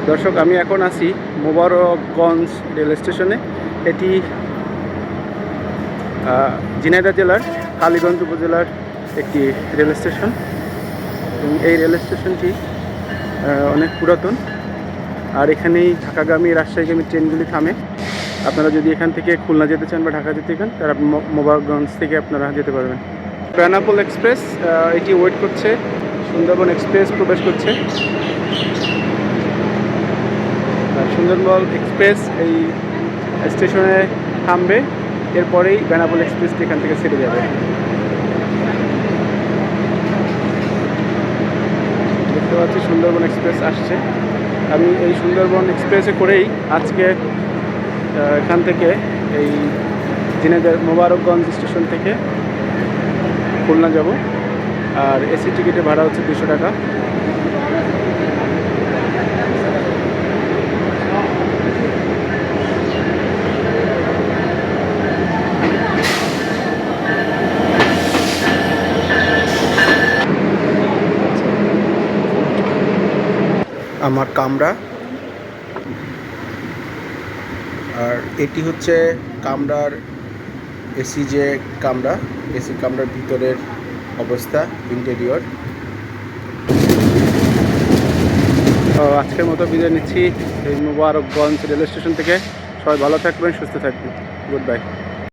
দর্শক, আমি এখন আছি মোবারকগঞ্জ রেল স্টেশনে। এটি ঝিনাইদহ জেলার কালীগঞ্জ উপজেলার একটি রেল স্টেশন এবং এই রেল স্টেশনটি অনেক পুরাতন। আর এখানেই ঢাকাগামী রাজশাহীগামী ট্রেনগুলি থামে। আপনারা যদি এখান থেকে খুলনা যেতে চান বা ঢাকা যেতে চান, তারা মোবারকগঞ্জ থেকে আপনারা যেতে পারবেন। বেনাপোল এক্সপ্রেস এটি ওয়েট করছে, সুন্দরবন এক্সপ্রেস প্রবেশ করছে। সুন্দরবন এক্সপ্রেস এই স্টেশনে থামবে, এরপরেই বেনাপোল এক্সপ্রেসটি এখান থেকে ছেড়ে যাবে। দেখতে পাচ্ছি সুন্দরবন এক্সপ্রেস আসছে। আমি এই সুন্দরবন এক্সপ্রেসে করেই আজকে এখান থেকে এই ঝিনাইদহ মোবারকগঞ্জ স্টেশন থেকে খুলনা যাব। আর এসি টিকিটের ভাড়া হচ্ছে 200 টাকা। আমার কামরা, আর এটি হচ্ছে কামরার এসি যে কামরা, এসি কামরার ভিতরের অবস্থা, ইন্টেরিয়র। আজকের মতো বিদায় নিচ্ছি এই মোবারকগঞ্জ রেল স্টেশন থেকে। সবাই ভালো থাকবেন, সুস্থ থাকবেন। Good bye.